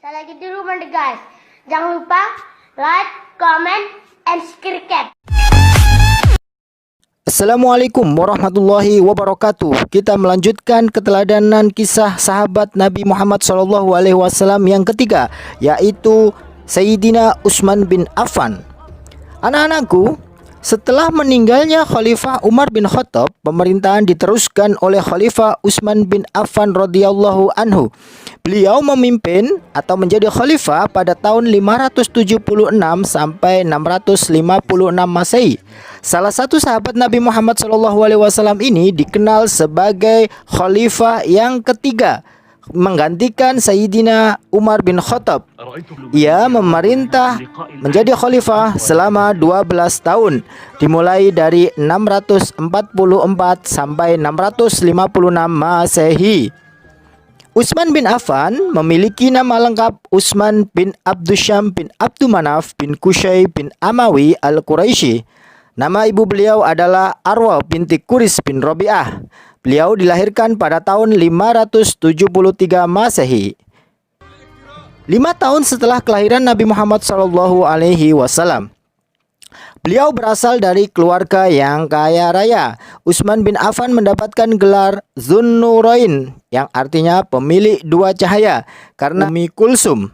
Saya lagi di rumah deh guys. Jangan lupa like, comment, and subscribe. Assalamualaikum warahmatullahi wabarakatuh. Kita melanjutkan keteladanan kisah sahabat Nabi Muhammad SAW yang ketiga, yaitu Sayyidina Utsman bin Affan. Anak-anakku, setelah meninggalnya Khalifah Umar bin Khattab, pemerintahan diteruskan oleh Khalifah Utsman bin Affan radhiyallahu anhu. Beliau memimpin atau menjadi khalifah pada tahun 576 sampai 656 Masehi. Salah satu sahabat Nabi Muhammad SAW ini dikenal sebagai khalifah yang ketiga, menggantikan Sayyidina Umar bin Khattab. Ia memerintah menjadi khalifah selama 12 tahun, dimulai dari 644 sampai 656 Masehi. Utsman bin Affan memiliki nama lengkap Utsman bin Abdusyam bin Abdumanaf bin Qusay bin Amawi al-Quraisy. Nama ibu beliau adalah Arwa binti Quris bin Rabi'ah. Beliau dilahirkan pada tahun 573 Masehi. 5 tahun setelah kelahiran Nabi Muhammad SAW. Beliau berasal dari keluarga yang kaya raya. Utsman bin Affan mendapatkan gelar Zunnurain, yang artinya pemilik dua cahaya, karena Ummi Kulsum.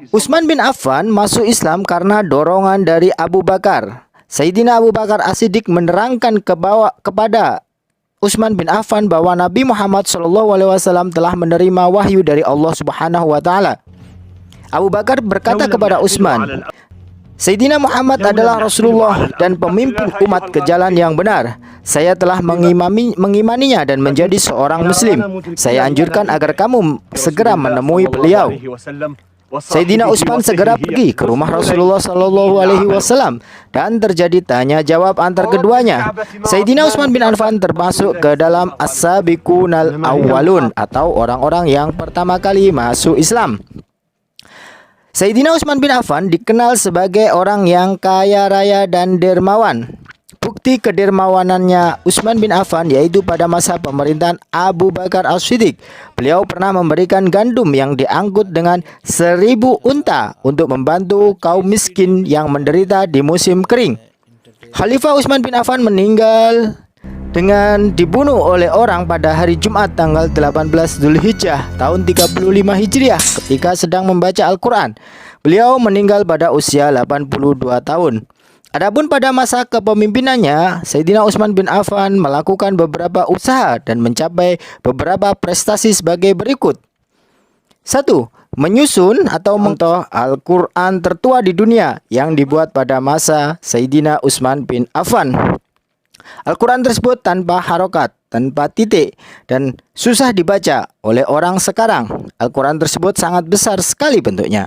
Utsman bin Affan masuk Islam karena dorongan dari Abu Bakar. Sayyidina Abu Bakar As-Siddiq menerangkan kepada Utsman bin Affan bahwa Nabi Muhammad SAW telah menerima wahyu dari Allah Subhanahu wa taala. Abu Bakar berkata kepada Utsman, "Sayyidina Muhammad adalah Rasulullah dan pemimpin umat ke jalan yang benar. Saya telah mengimaninya dan menjadi seorang muslim. Saya anjurkan agar kamu segera menemui beliau." Sayyidina Utsman segera pergi ke rumah Rasulullah SAW dan terjadi tanya jawab antar keduanya. Sayyidina Utsman bin Affan termasuk ke dalam as-sabiqunal awwalun, atau orang-orang yang pertama kali masuk Islam. Sayyidina Utsman bin Affan dikenal sebagai orang yang kaya raya dan dermawan. Bukti kedermawanannya Utsman bin Affan yaitu pada masa pemerintahan Abu Bakar As-Siddiq. Beliau pernah memberikan gandum yang diangkut dengan 1000 unta untuk membantu kaum miskin yang menderita di musim kering. Khalifah Utsman bin Affan meninggal dengan dibunuh oleh orang pada hari Jumat tanggal 18 Dzulhijjah tahun 35 Hijriah ketika sedang membaca Al-Quran. Beliau meninggal pada usia 82 tahun. Adapun pada masa kepemimpinannya, Sayyidina Utsman bin Affan melakukan beberapa usaha dan mencapai beberapa prestasi sebagai berikut. 1. Menyusun atau mentoh Al-Quran tertua di dunia yang dibuat pada masa Sayyidina Utsman bin Affan. Al-Quran tersebut tanpa harokat, tanpa titik, dan susah dibaca oleh orang sekarang. Al-Quran tersebut sangat besar sekali bentuknya.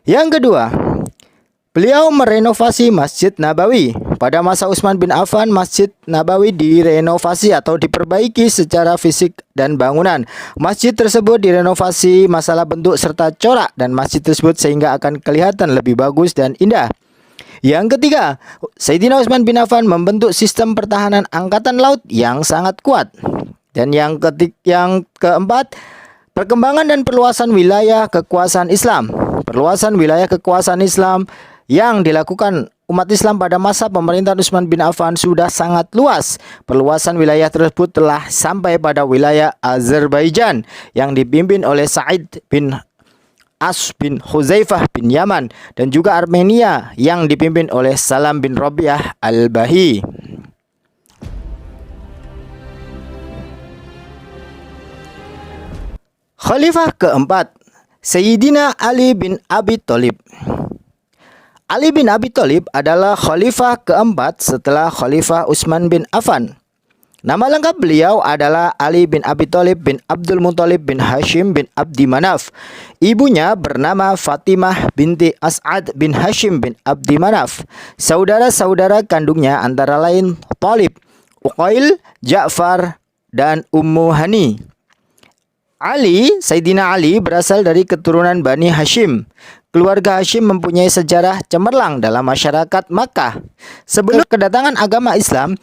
Yang kedua, beliau merenovasi Masjid Nabawi. Pada masa Utsman bin Affan, Masjid Nabawi direnovasi atau diperbaiki secara fisik dan bangunan. Masjid tersebut direnovasi masalah bentuk serta corak dan masjid tersebut sehingga akan kelihatan lebih bagus dan indah. Yang ketiga, Sayyidina Utsman bin Affan membentuk sistem pertahanan angkatan laut yang sangat kuat. Dan yang keempat, perkembangan dan perluasan wilayah kekuasaan Islam. Perluasan wilayah kekuasaan Islam yang dilakukan umat Islam pada masa pemerintahan Utsman bin Affan sudah sangat luas. Perluasan wilayah tersebut telah sampai pada wilayah Azerbaijan yang dipimpin oleh Sa'id bin As bin Huzaifah bin Yaman, dan juga Armenia yang dipimpin oleh Salam bin Rabi'ah al-Bahi. Khalifah keempat, Sayyidina Ali bin Abi Thalib. Ali bin Abi Thalib adalah khalifah keempat setelah Khalifah Utsman bin Affan. Nama lengkap beliau adalah Ali bin Abi Thalib bin Abdul Muthalib bin Hashim bin Abdi Manaf. Ibunya bernama Fatimah binti As'ad bin Hashim bin Abdi Manaf. Saudara-saudara kandungnya antara lain Thalib, Uqail, Ja'far, dan Ummu Hani. Sayyidina Ali berasal dari keturunan Bani Hashim. Keluarga Hashim mempunyai sejarah cemerlang dalam masyarakat Makkah. Sebelum kedatangan agama Islam,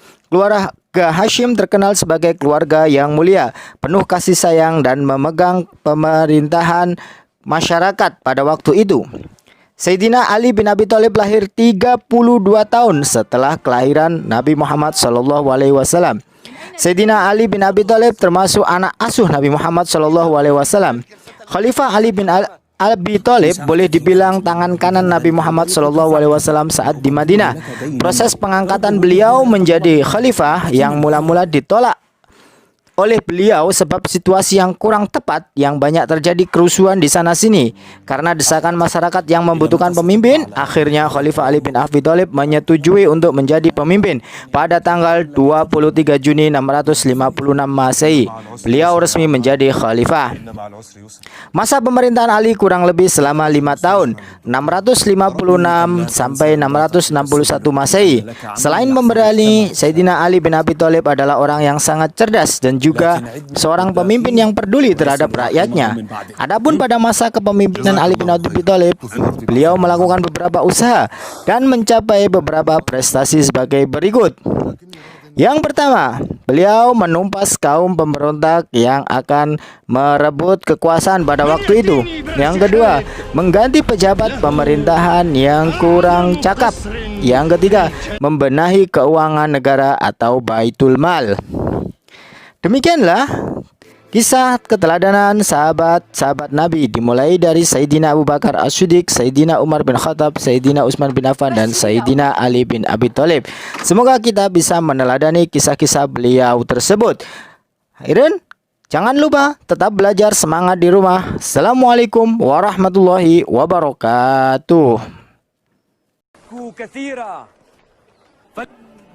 Keluarga Hashim terkenal sebagai keluarga yang mulia, penuh kasih sayang dan memegang pemerintahan masyarakat pada waktu itu. Sayyidina Ali bin Abi Thalib lahir 32 tahun setelah kelahiran Nabi Muhammad SAW. Sayyidina Ali bin Abi Thalib termasuk anak asuh Nabi Muhammad SAW. Khalifah Ali bin Abi Thalib boleh dibilang tangan kanan Nabi Muhammad SAW saat di Madinah. Proses pengangkatan beliau menjadi khalifah yang mula-mula ditolak oleh beliau sebab situasi yang kurang tepat yang banyak terjadi kerusuhan di sana sini. Karena desakan masyarakat yang membutuhkan pemimpin, akhirnya Khalifah Ali bin Abi Thalib menyetujui untuk menjadi pemimpin pada tanggal 23 Juni 656 Masehi. Beliau resmi menjadi khalifah. Masa pemerintahan Ali kurang lebih selama 5 tahun, 656 sampai 661 Masehi. Selain pemberani, Sayyidina Ali bin Abi Thalib adalah orang yang sangat cerdas dan juga seorang pemimpin yang peduli terhadap rakyatnya. Adapun pada masa kepemimpinan Ali bin Abi Thalib, beliau melakukan beberapa usaha dan mencapai beberapa prestasi sebagai berikut. Yang pertama, beliau menumpas kaum pemberontak yang akan merebut kekuasaan pada waktu itu. Yang kedua, mengganti pejabat pemerintahan yang kurang cakap. Yang ketiga, membenahi keuangan negara atau Baitul Mal. Demikianlah kisah keteladanan sahabat-sahabat Nabi, dimulai dari Sayyidina Abu Bakar As-Siddiq, Sayyidina Umar bin Khattab, Sayyidina Utsman bin Affan, dan Sayyidina Ali bin Abi Thalib. Semoga kita bisa meneladani kisah-kisah beliau tersebut. Akhiran, jangan lupa tetap belajar, semangat di rumah. Assalamualaikum warahmatullahi wabarakatuh.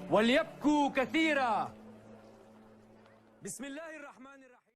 وليبكوا كثيرا بسم الله الرحمن